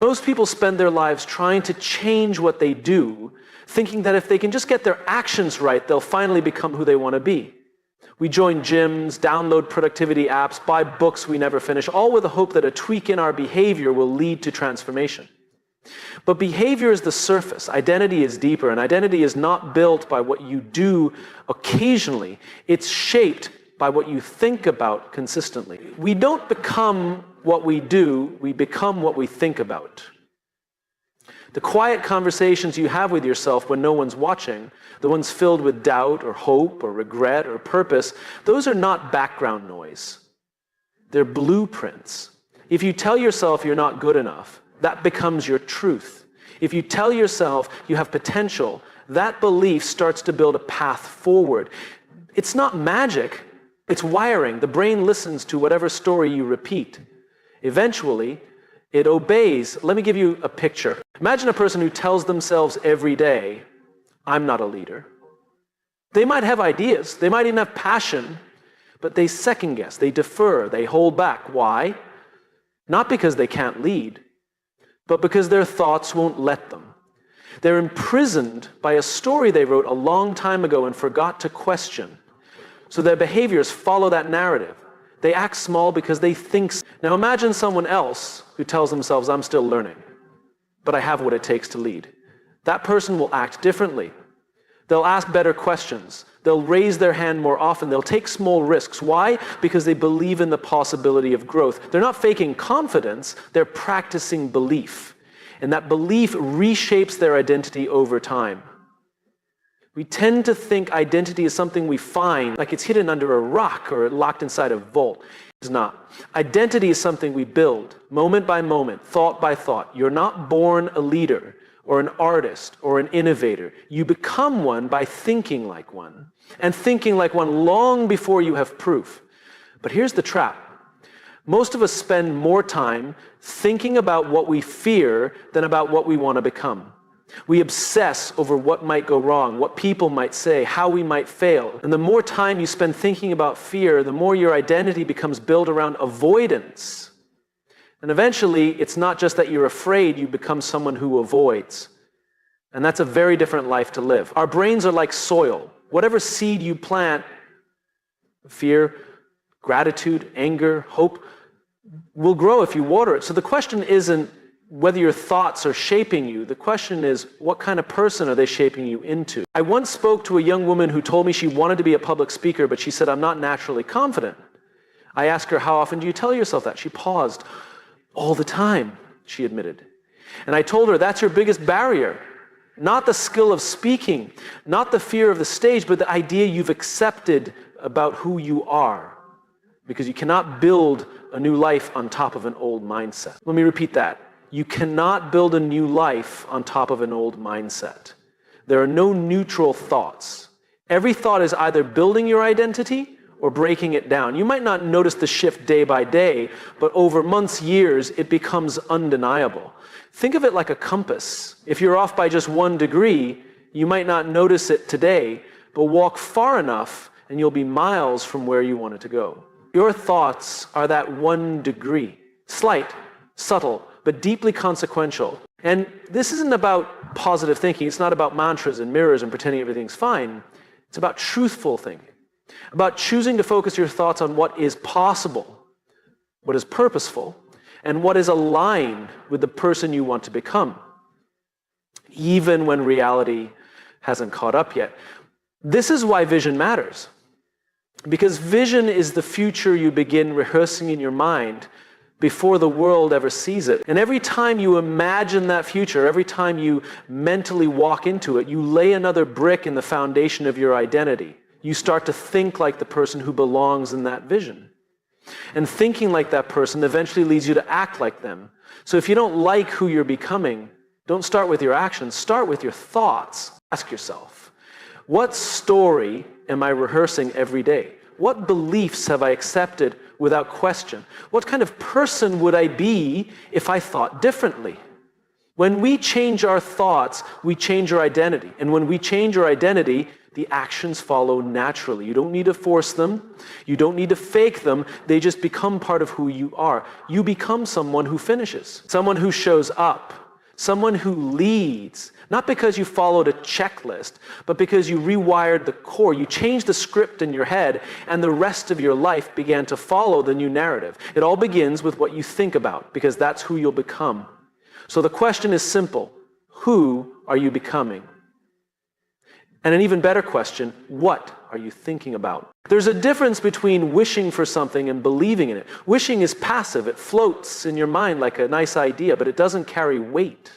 Most people spend their lives trying to change what they do, thinking that if they can just get their actions right, they'll finally become who they want to be. We join gyms, download productivity apps, buy books we never finish, all with the hope that a tweak in our behavior will lead to transformation. But behavior is the surface. Identity is deeper, and identity is not built by what you do occasionally. It's shaped by what you think about consistently. We don't become what we do, we become what we think about. The quiet conversations you have with yourself when no one's watching, the ones filled with doubt or hope or regret or purpose, those are not background noise. They're blueprints. If you tell yourself you're not good enough, that becomes your truth. If you tell yourself you have potential, that belief starts to build a path forward. It's not magic, it's wiring. The brain listens to whatever story you repeat. Eventually, it obeys. Let me give you a picture. Imagine a person who tells themselves every day, I'm not a leader. They might have ideas, they might even have passion, but they second guess, they defer, they hold back. Why? Not because they can't lead, but because their thoughts won't let them. They're imprisoned by a story they wrote a long time ago and forgot to question. So their behaviors follow that narrative. They act small because they think. Now imagine someone else who tells themselves, I'm still learning, but I have what it takes to lead. That person will act differently. They'll ask better questions. They'll raise their hand more often. They'll take small risks. Why? Because they believe in the possibility of growth. They're not faking confidence, they're practicing belief. And that belief reshapes their identity over time. We tend to think identity is something we find, like it's hidden under a rock or locked inside a vault. It's not. Identity is something we build, moment by moment, thought by thought. You're not born a leader or an artist or an innovator. You become one by thinking like one, and thinking like one long before you have proof. But here's the trap. Most of us spend more time thinking about what we fear than about what we want to become. We obsess over what might go wrong, what people might say, how we might fail. And the more time you spend thinking about fear, the more your identity becomes built around avoidance. And eventually, it's not just that you're afraid, you become someone who avoids. And that's a very different life to live. Our brains are like soil. Whatever seed you plant, fear, gratitude, anger, hope, will grow if you water it. So the question isn't whether your thoughts are shaping you. The question is, what kind of person are they shaping you into? I once spoke to a young woman who told me she wanted to be a public speaker, but she said, I'm not naturally confident. I asked her, how often do you tell yourself that? She paused. All the time, she admitted. And I told her, that's your biggest barrier. Not the skill of speaking, not the fear of the stage, but the idea you've accepted about who you are. Because you cannot build a new life on top of an old mindset. Let me repeat that. You cannot build a new life on top of an old mindset. There are no neutral thoughts. Every thought is either building your identity or breaking it down. You might not notice the shift day by day, but over months, years, it becomes undeniable. Think of it like a compass. If you're off by just 1 degree, you might not notice it today, but walk far enough and you'll be miles from where you wanted to go. Your thoughts are that 1 degree. Slight, subtle, but deeply consequential. And this isn't about positive thinking. It's not about mantras and mirrors and pretending everything's fine. It's about truthful thinking, about choosing to focus your thoughts on what is possible, what is purposeful, and what is aligned with the person you want to become, even when reality hasn't caught up yet. This is why vision matters. Because vision is the future you begin rehearsing in your mind before the world ever sees it. And every time you imagine that future, every time you mentally walk into it, you lay another brick in the foundation of your identity. You start to think like the person who belongs in that vision. And thinking like that person eventually leads you to act like them. So if you don't like who you're becoming, don't start with your actions, start with your thoughts. Ask yourself, what story am I rehearsing every day? What beliefs have I accepted without question? What kind of person would I be if I thought differently? When we change our thoughts, we change our identity. And when we change our identity, the actions follow naturally. You don't need to force them. You don't need to fake them. They just become part of who you are. You become someone who finishes, someone who shows up, someone who leads, not because you followed a checklist, but because you rewired the core. You changed the script in your head, and the rest of your life began to follow the new narrative. It all begins with what you think about, because that's who you'll become. So the question is simple. Who are you becoming? And an even better question, what are you thinking about? There's a difference between wishing for something and believing in it. Wishing is passive. It floats in your mind like a nice idea, but it doesn't carry weight.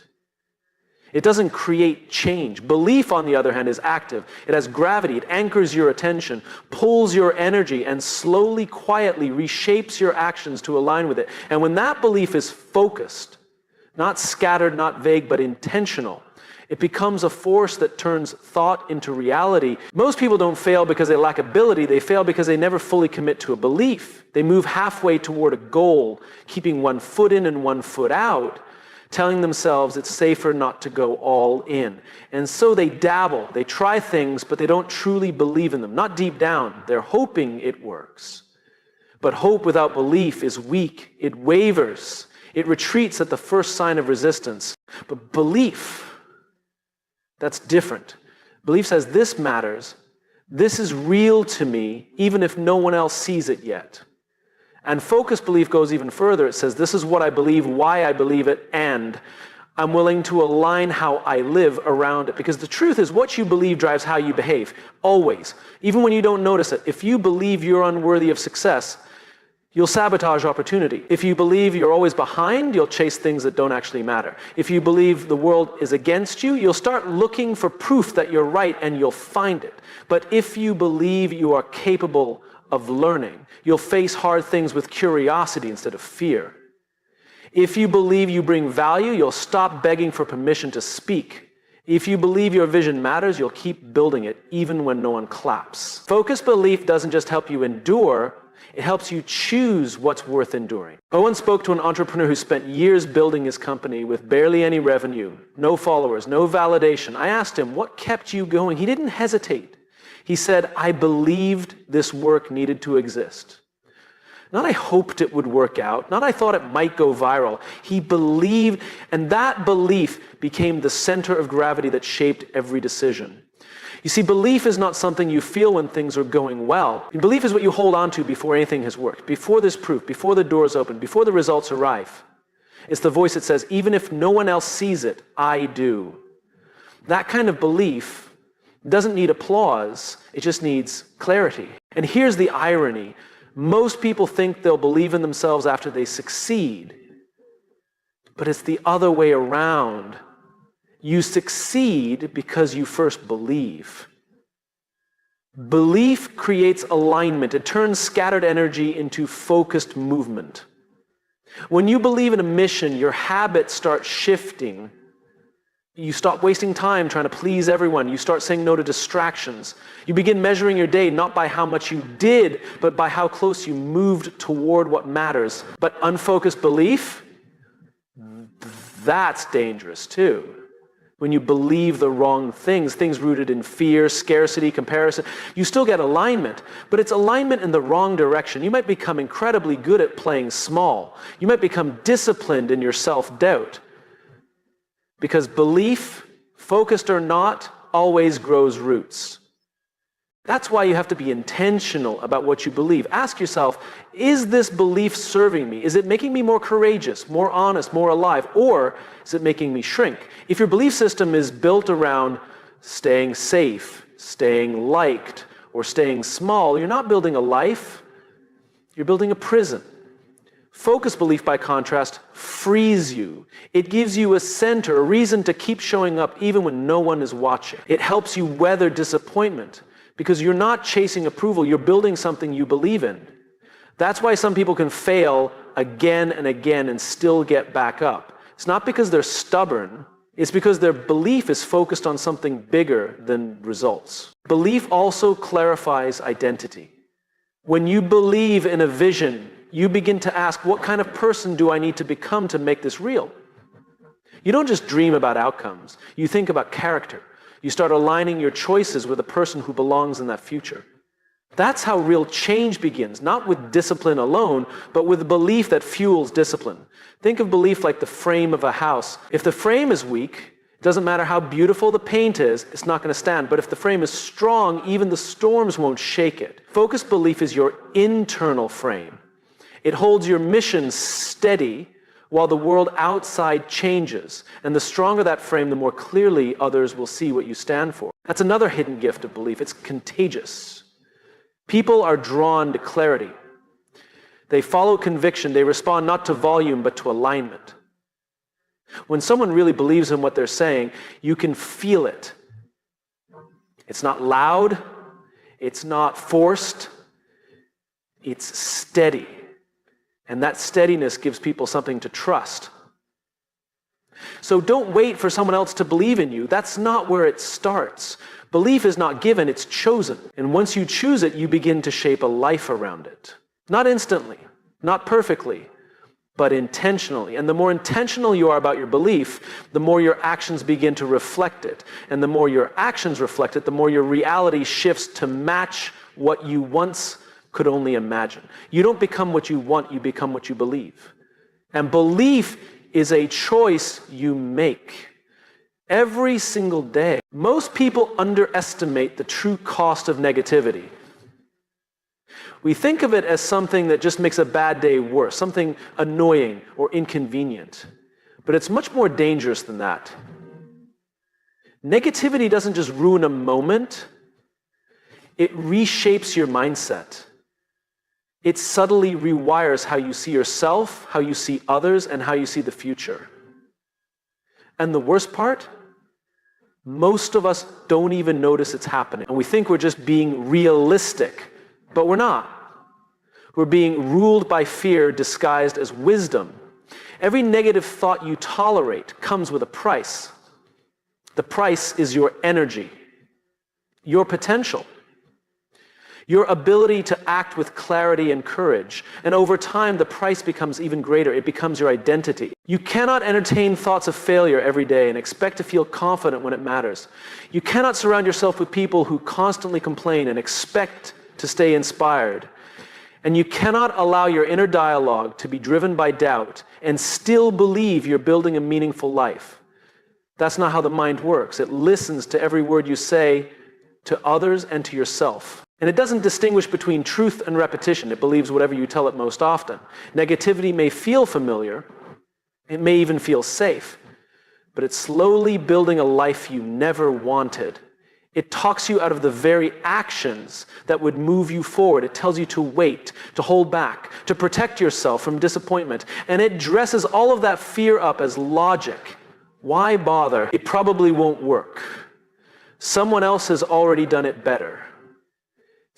It doesn't create change. Belief, on the other hand, is active. It has gravity. It anchors your attention, pulls your energy, and slowly, quietly reshapes your actions to align with it. And when that belief is focused, not scattered, not vague, but intentional, it becomes a force that turns thought into reality. Most people don't fail because they lack ability. They fail because they never fully commit to a belief. They move halfway toward a goal, keeping one foot in and one foot out, telling themselves it's safer not to go all in. And so they dabble, they try things, but they don't truly believe in them. Not deep down, they're hoping it works. But hope without belief is weak, it wavers, it retreats at the first sign of resistance. But belief, that's different. Belief says this matters, this is real to me, even if no one else sees it yet. And focused belief goes even further. It says, this is what I believe, why I believe it, and I'm willing to align how I live around it. Because the truth is, what you believe drives how you behave, always. Even when you don't notice it. If you believe you're unworthy of success, you'll sabotage opportunity. If you believe you're always behind, you'll chase things that don't actually matter. If you believe the world is against you, you'll start looking for proof that you're right, and you'll find it. But if you believe you are capable of learning, you'll face hard things with curiosity instead of fear. If you believe you bring value, you'll stop begging for permission to speak. If you believe your vision matters, you'll keep building it even when no one claps. Focused belief doesn't just help you endure, it helps you choose what's worth enduring. I once spoke to an entrepreneur who spent years building his company with barely any revenue, no followers, no validation. I asked him, what kept you going? He didn't hesitate. He said, I believed this work needed to exist. Not I hoped it would work out, not I thought it might go viral. He believed, and that belief became the center of gravity that shaped every decision. You see, belief is not something you feel when things are going well. Belief is what you hold on to before anything has worked, before there's proof, before the doors open, before the results arrive. It's the voice that says, even if no one else sees it, I do. That kind of belief doesn't need applause, it just needs clarity. And here's the irony. Most people think they'll believe in themselves after they succeed, but it's the other way around. You succeed because you first believe. Belief creates alignment. It turns scattered energy into focused movement. When you believe in a mission, your habits start shifting. You stop wasting time trying to please everyone. You start saying no to distractions. You begin measuring your day not by how much you did, but by how close you moved toward what matters. But unfocused belief, that's dangerous too. When you believe the wrong things rooted in fear, scarcity, comparison, you still get alignment, but it's alignment in the wrong direction. You might become incredibly good at playing small. You might become disciplined in your self-doubt. Because belief, focused or not, always grows roots. That's why you have to be intentional about what you believe. Ask yourself, is this belief serving me? Is it making me more courageous, more honest, more alive? Or is it making me shrink? If your belief system is built around staying safe, staying liked, or staying small, you're not building a life, you're building a prison. Focused belief, by contrast, frees you. It gives you a center, a reason to keep showing up even when no one is watching. It helps you weather disappointment because you're not chasing approval, you're building something you believe in. That's why some people can fail again and again and still get back up. It's not because they're stubborn, it's because their belief is focused on something bigger than results. Belief also clarifies identity. When you believe in a vision, you begin to ask, what kind of person do I need to become to make this real? You don't just dream about outcomes. You think about character. You start aligning your choices with a person who belongs in that future. That's how real change begins, not with discipline alone, but with the belief that fuels discipline. Think of belief like the frame of a house. If the frame is weak, it doesn't matter how beautiful the paint is, it's not going to stand. But if the frame is strong, even the storms won't shake it. Focused belief is your internal frame. It holds your mission steady while the world outside changes. And the stronger that frame, the more clearly others will see what you stand for. That's another hidden gift of belief. It's contagious. People are drawn to clarity. They follow conviction. They respond not to volume, but to alignment. When someone really believes in what they're saying, you can feel it. It's not loud. It's not forced. It's steady. And that steadiness gives people something to trust. So don't wait for someone else to believe in you. That's not where it starts. Belief is not given, it's chosen. And once you choose it, you begin to shape a life around it. Not instantly, not perfectly, but intentionally. And the more intentional you are about your belief, the more your actions begin to reflect it. And the more your actions reflect it, the more your reality shifts to match what you once could only imagine. You don't become what you want, you become what you believe. And belief is a choice you make every single day. Most people underestimate the true cost of negativity. We think of it as something that just makes a bad day worse, something annoying or inconvenient. But it's much more dangerous than that. Negativity doesn't just ruin a moment, it reshapes your mindset. It subtly rewires how you see yourself, how you see others, and how you see the future. And the worst part? Most of us don't even notice it's happening. And we think we're just being realistic, but we're not. We're being ruled by fear disguised as wisdom. Every negative thought you tolerate comes with a price. The price is your energy, your potential, your ability to act with clarity and courage. And over time, the price becomes even greater. It becomes your identity. You cannot entertain thoughts of failure every day and expect to feel confident when it matters. You cannot surround yourself with people who constantly complain and expect to stay inspired. And you cannot allow your inner dialogue to be driven by doubt and still believe you're building a meaningful life. That's not how the mind works. It listens to every word you say to others and to yourself. And it doesn't distinguish between truth and repetition. It believes whatever you tell it most often. Negativity may feel familiar. It may even feel safe. But it's slowly building a life you never wanted. It talks you out of the very actions that would move you forward. It tells you to wait, to hold back, to protect yourself from disappointment. And it dresses all of that fear up as logic. Why bother? It probably won't work. Someone else has already done it better.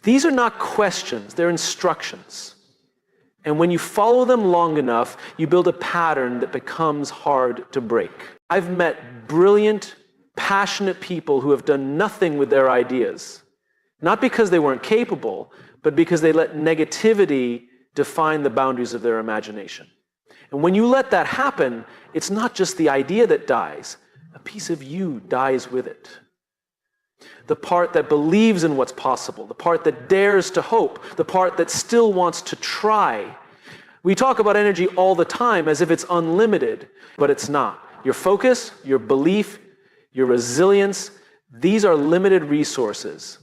These are not questions, they're instructions. And when you follow them long enough, you build a pattern that becomes hard to break. I've met brilliant, passionate people who have done nothing with their ideas. Not because they weren't capable, but because they let negativity define the boundaries of their imagination. And when you let that happen, it's not just the idea that dies, a piece of you dies with it. The part that believes in what's possible, the part that dares to hope, the part that still wants to try. We talk about energy all the time as if it's unlimited, but it's not. Your focus, your belief, your resilience, these are limited resources.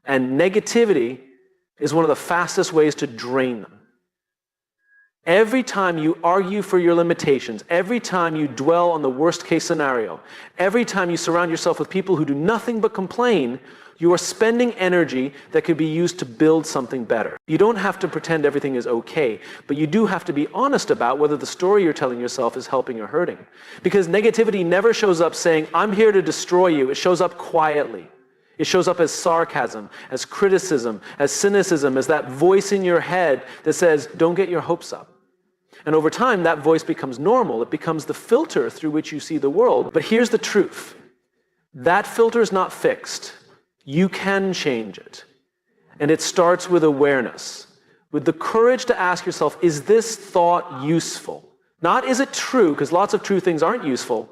And negativity is one of the fastest ways to drain them. Every time you argue for your limitations, every time you dwell on the worst case scenario, every time you surround yourself with people who do nothing but complain, you are spending energy that could be used to build something better. You don't have to pretend everything is okay, but you do have to be honest about whether the story you're telling yourself is helping or hurting. Because negativity never shows up saying, I'm here to destroy you. It shows up quietly. It shows up as sarcasm, as criticism, as cynicism, as that voice in your head that says, don't get your hopes up. And over time, that voice becomes normal. It becomes the filter through which you see the world. But here's the truth. That filter is not fixed. You can change it. And it starts with awareness, with the courage to ask yourself, is this thought useful? Not is it true, because lots of true things aren't useful,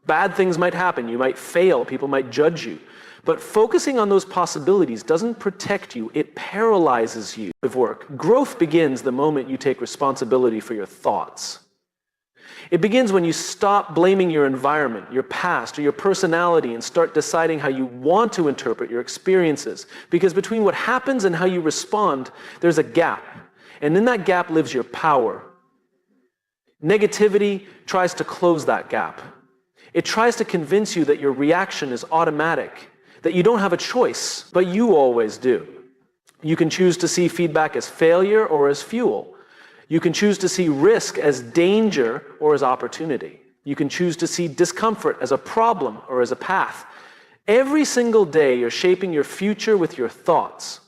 Bad things might happen. You might fail. People might judge you. But focusing on those possibilities doesn't protect you. It paralyzes you with work. Growth begins the moment you take responsibility for your thoughts. It begins when you stop blaming your environment, your past, or your personality and start deciding how you want to interpret your experiences. Because between what happens and how you respond, there's a gap. And in that gap lives your power. Negativity tries to close that gap. It tries to convince you that your reaction is automatic, that you don't have a choice, but you always do. You can choose to see feedback as failure or as fuel. You can choose to see risk as danger or as opportunity. You can choose to see discomfort as a problem or as a path. Every single day, you're shaping your future with your thoughts.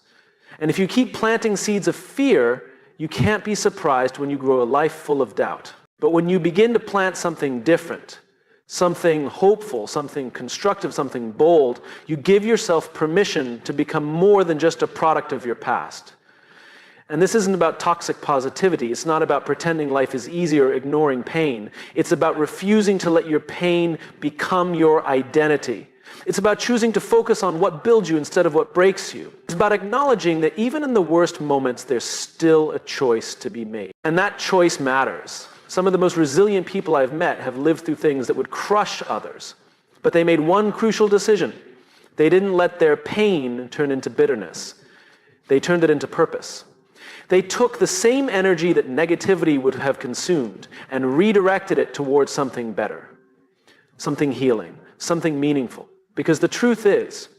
And if you keep planting seeds of fear, you can't be surprised when you grow a life full of doubt. But when you begin to plant something different, something hopeful, something constructive, something bold, you give yourself permission to become more than just a product of your past. And this isn't about toxic positivity. It's not about pretending life is easy or ignoring pain. It's about refusing to let your pain become your identity. It's about choosing to focus on what builds you instead of what breaks you. It's about acknowledging that even in the worst moments, there's still a choice to be made. And that choice matters. Some of the most resilient people I've met have lived through things that would crush others. But they made one crucial decision. They didn't let their pain turn into bitterness. They turned it into purpose. They took the same energy that negativity would have consumed and redirected it towards something better, something healing, something meaningful. Because the truth is,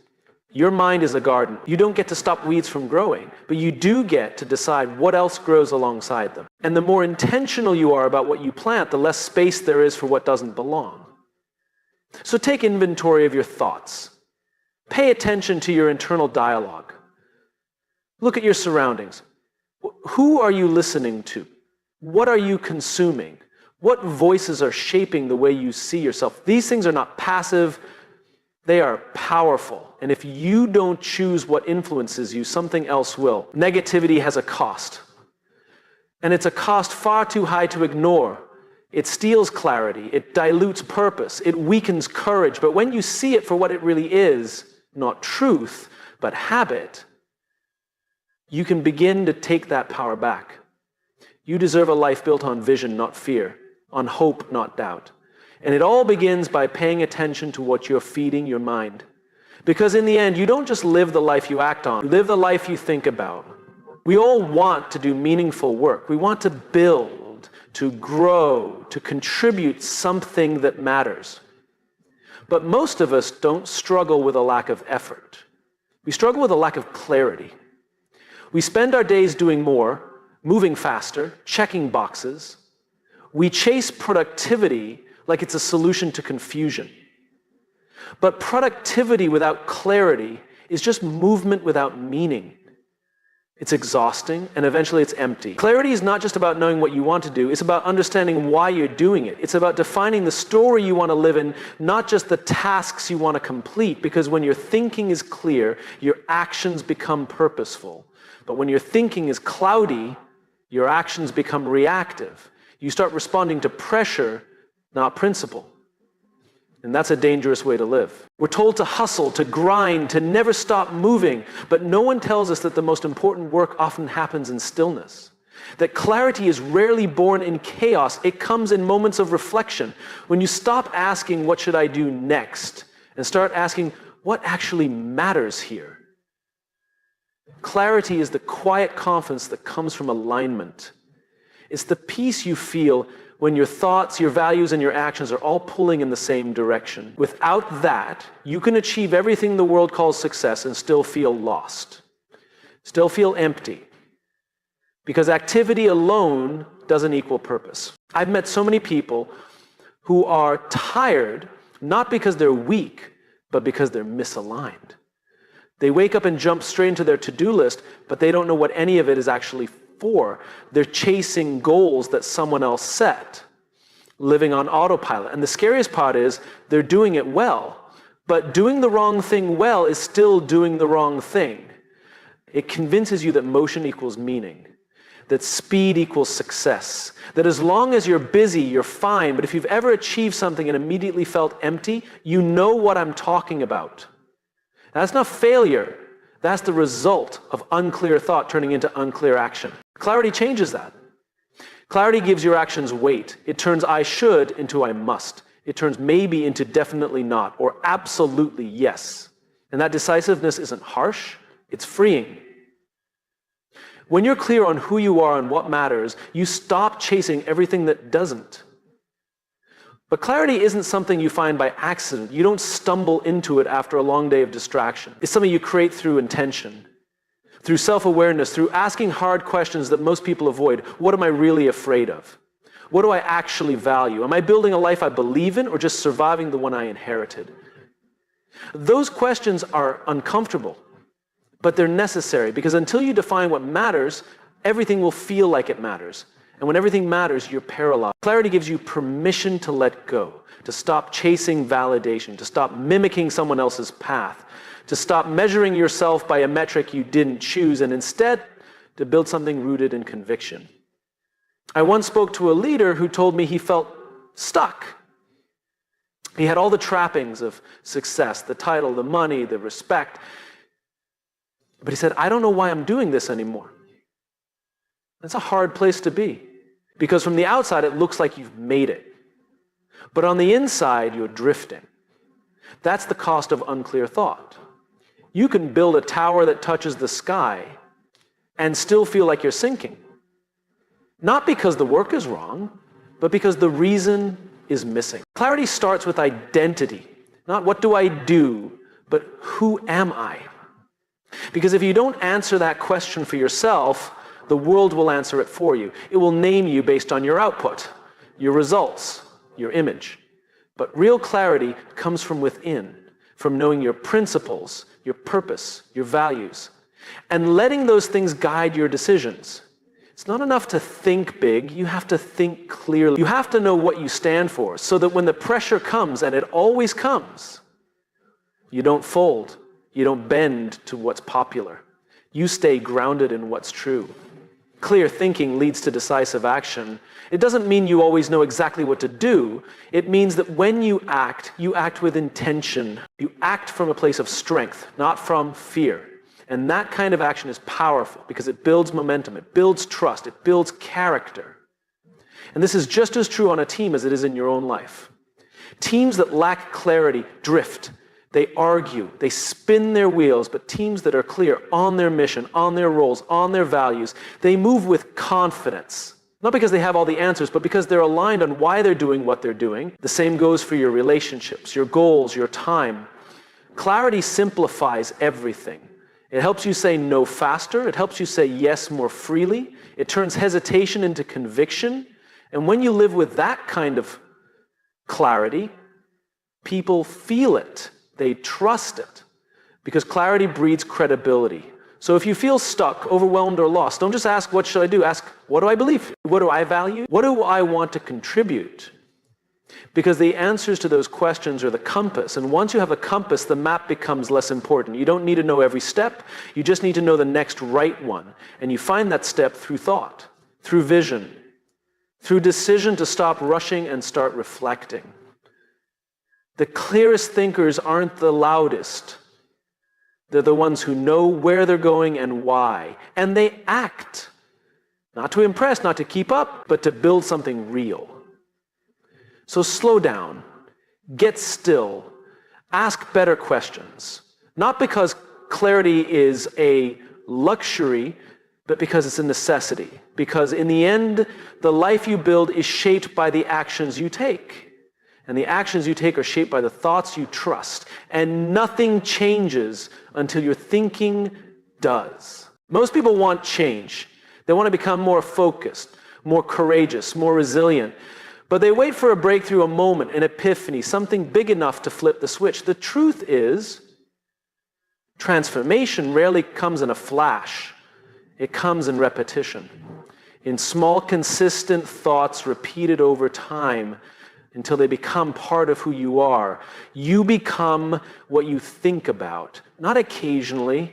your mind is a garden. You don't get to stop weeds from growing, but you do get to decide what else grows alongside them. And the more intentional you are about what you plant, the less space there is for what doesn't belong. So take inventory of your thoughts. Pay attention to your internal dialogue. Look at your surroundings. Who are you listening to? What are you consuming? What voices are shaping the way you see yourself? These things are not passive, they are powerful. And if you don't choose what influences you, something else will. Negativity has a cost. And it's a cost far too high to ignore. It steals clarity, it dilutes purpose, it weakens courage. But when you see it for what it really is, not truth, but habit, you can begin to take that power back. You deserve a life built on vision, not fear, on hope, not doubt. And it all begins by paying attention to what you're feeding your mind. Because in the end, you don't just live the life you act on, you live the life you think about. We all want to do meaningful work. We want to build, to grow, to contribute something that matters. But most of us don't struggle with a lack of effort. We struggle with a lack of clarity. We spend our days doing more, moving faster, checking boxes. We chase productivity like it's a solution to confusion. But productivity without clarity is just movement without meaning. It's exhausting, and eventually it's empty. Clarity is not just about knowing what you want to do, it's about understanding why you're doing it. It's about defining the story you want to live in, not just the tasks you want to complete, because when your thinking is clear, your actions become purposeful. But when your thinking is cloudy, your actions become reactive. You start responding to pressure, not principle. And that's a dangerous way to live. We're told to hustle, to grind, to never stop moving, but no one tells us that the most important work often happens in stillness. That clarity is rarely born in chaos. It comes in moments of reflection. When you stop asking, what should I do next? And start asking, what actually matters here? Clarity is the quiet confidence that comes from alignment. It's the peace you feel when your thoughts, your values, and your actions are all pulling in the same direction. Without that, you can achieve everything the world calls success and still feel lost, still feel empty. Because activity alone doesn't equal purpose. I've met so many people who are tired, not because they're weak, but because they're misaligned. They wake up and jump straight into their to-do list, but they don't know what any of it is actually for. They're chasing goals that someone else set, living on autopilot. And the scariest part is they're doing it well, but doing the wrong thing well is still doing the wrong thing. It convinces you that motion equals meaning, that speed equals success, that as long as you're busy, you're fine, but if you've ever achieved something and immediately felt empty, you know what I'm talking about. That's not failure. That's the result of unclear thought turning into unclear action. Clarity changes that. Clarity gives your actions weight. It turns I should into I must. It turns maybe into definitely not, or absolutely yes. And that decisiveness isn't harsh, it's freeing. When you're clear on who you are and what matters, you stop chasing everything that doesn't. But clarity isn't something you find by accident. You don't stumble into it after a long day of distraction. It's something you create through intention, through self-awareness, through asking hard questions that most people avoid. What am I really afraid of? What do I actually value? Am I building a life I believe in or just surviving the one I inherited? Those questions are uncomfortable, but they're necessary because until you define what matters, everything will feel like it matters. And when everything matters, you're paralyzed. Clarity gives you permission to let go, to stop chasing validation, to stop mimicking someone else's path, to stop measuring yourself by a metric you didn't choose, and instead to build something rooted in conviction. I once spoke to a leader who told me he felt stuck. He had all the trappings of success, the title, the money, the respect. But he said, I don't know why I'm doing this anymore. That's a hard place to be. Because from the outside, it looks like you've made it. But on the inside, you're drifting. That's the cost of unclear thought. You can build a tower that touches the sky and still feel like you're sinking. Not because the work is wrong, but because the reason is missing. Clarity starts with identity. Not what do I do, but who am I? Because if you don't answer that question for yourself, the world will answer it for you. It will name you based on your output, your results, your image. But real clarity comes from within, from knowing your principles, your purpose, your values, and letting those things guide your decisions. It's not enough to think big, you have to think clearly. You have to know what you stand for so that when the pressure comes, and it always comes, you don't fold, you don't bend to what's popular. You stay grounded in what's true. Clear thinking leads to decisive action. It doesn't mean you always know exactly what to do. It means that when you act with intention. You act from a place of strength, not from fear. And that kind of action is powerful because it builds momentum, it builds trust, it builds character. And this is just as true on a team as it is in your own life. Teams that lack clarity drift. They argue, they spin their wheels, but teams that are clear on their mission, on their roles, on their values, they move with confidence. Not because they have all the answers, but because they're aligned on why they're doing what they're doing. The same goes for your relationships, your goals, your time. Clarity simplifies everything. It helps you say no faster. It helps you say yes more freely. It turns hesitation into conviction. And when you live with that kind of clarity, people feel it. They trust it. Because clarity breeds credibility. So if you feel stuck, overwhelmed, or lost, don't just ask, what should I do? Ask, what do I believe? What do I value? What do I want to contribute? Because the answers to those questions are the compass. And once you have a compass, the map becomes less important. You don't need to know every step. You just need to know the next right one. And you find that step through thought, through vision, through decision to stop rushing and start reflecting. The clearest thinkers aren't the loudest. They're the ones who know where they're going and why. And they act. Not to impress, not to keep up, but to build something real. So slow down. Get still. Ask better questions. Not because clarity is a luxury, but because it's a necessity. Because in the end, the life you build is shaped by the actions you take. And the actions you take are shaped by the thoughts you trust. And nothing changes until your thinking does. Most people want change. They want to become more focused, more courageous, more resilient. But they wait for a breakthrough, a moment, an epiphany, something big enough to flip the switch. The truth is, transformation rarely comes in a flash. It comes in repetition. In small, consistent thoughts repeated over time, until they become part of who you are. You become what you think about, not occasionally,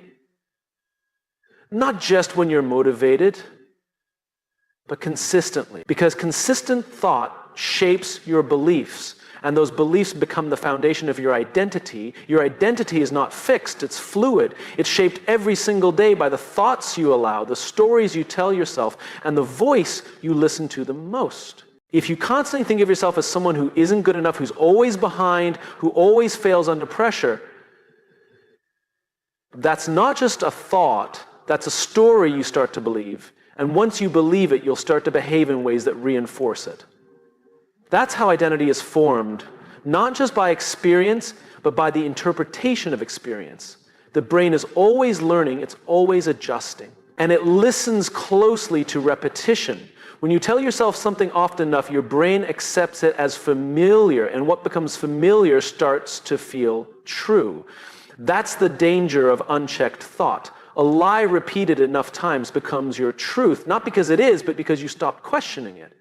not just when you're motivated, but consistently. Because consistent thought shapes your beliefs, and those beliefs become the foundation of your identity. Your identity is not fixed, it's fluid. It's shaped every single day by the thoughts you allow, the stories you tell yourself, and the voice you listen to the most. If you constantly think of yourself as someone who isn't good enough, who's always behind, who always fails under pressure, that's not just a thought, that's a story you start to believe. And once you believe it, you'll start to behave in ways that reinforce it. That's how identity is formed, not just by experience, but by the interpretation of experience. The brain is always learning, it's always adjusting. And it listens closely to repetition. When you tell yourself something often enough, your brain accepts it as familiar, and what becomes familiar starts to feel true. That's the danger of unchecked thought. A lie repeated enough times becomes your truth, not because it is, but because you stopped questioning it.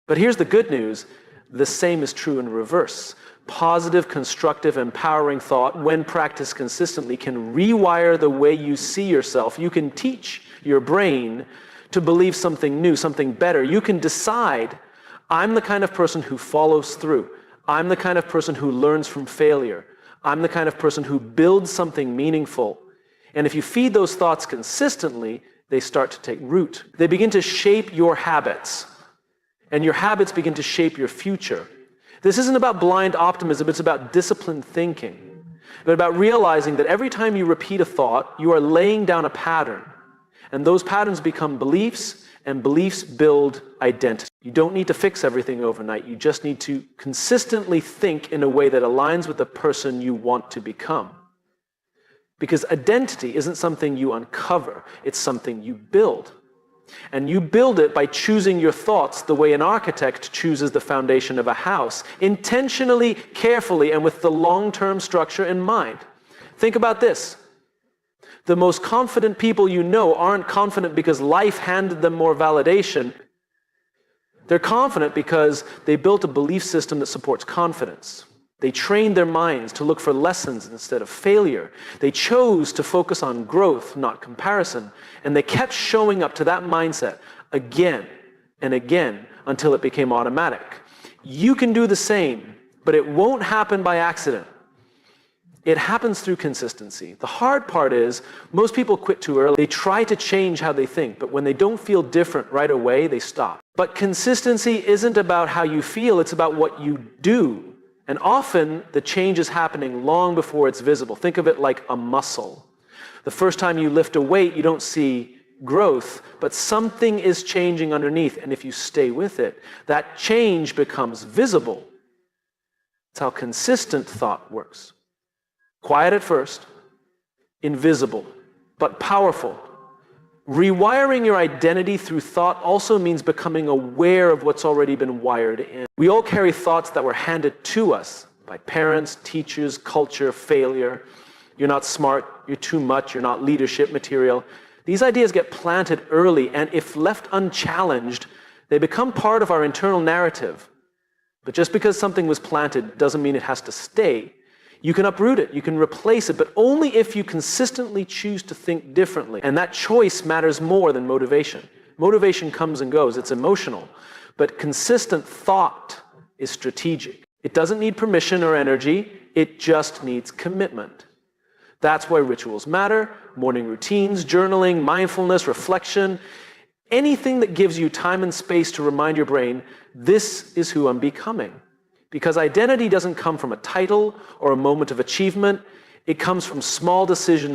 But here's the good news. The same is true in reverse. Positive, constructive, empowering thought, when practiced consistently, can rewire the way you see yourself. You can teach your brain to believe something new, something better. You can decide, I'm the kind of person who follows through. I'm the kind of person who learns from failure. I'm the kind of person who builds something meaningful. And if you feed those thoughts consistently, they start to take root. They begin to shape your habits. And your habits begin to shape your future. This isn't about blind optimism, it's about disciplined thinking. But about realizing that every time you repeat a thought, you are laying down a pattern. And those patterns become beliefs, and beliefs build identity. You don't need to fix everything overnight. You just need to consistently think in a way that aligns with the person you want to become. Because identity isn't something you uncover, it's something you build. And you build it by choosing your thoughts the way an architect chooses the foundation of a house, intentionally, carefully, and with the long-term structure in mind. Think about this. The most confident people you know aren't confident because life handed them more validation. They're confident because they built a belief system that supports confidence. They trained their minds to look for lessons instead of failure. They chose to focus on growth, not comparison. And they kept showing up to that mindset again and again until it became automatic. You can do the same, but it won't happen by accident. It happens through consistency. The hard part is, most people quit too early. They try to change how they think, but when they don't feel different right away, they stop. But consistency isn't about how you feel, it's about what you do. And often, the change is happening long before it's visible. Think of it like a muscle. The first time you lift a weight, you don't see growth, but something is changing underneath, and if you stay with it, that change becomes visible. That's how consistent thought works. Quiet at first, invisible, but powerful. Rewiring your identity through thought also means becoming aware of what's already been wired in. We all carry thoughts that were handed to us by parents, teachers, culture, failure. You're not smart, you're too much, you're not leadership material. These ideas get planted early, and if left unchallenged, they become part of our internal narrative. But just because something was planted doesn't mean it has to stay. You can uproot it, you can replace it, but only if you consistently choose to think differently. And that choice matters more than motivation. Motivation comes and goes, it's emotional. But consistent thought is strategic. It doesn't need permission or energy, it just needs commitment. That's why rituals matter, morning routines, journaling, mindfulness, reflection, anything that gives you time and space to remind your brain, this is who I'm becoming. Because identity doesn't come from a title or a moment of achievement. It comes from small decisions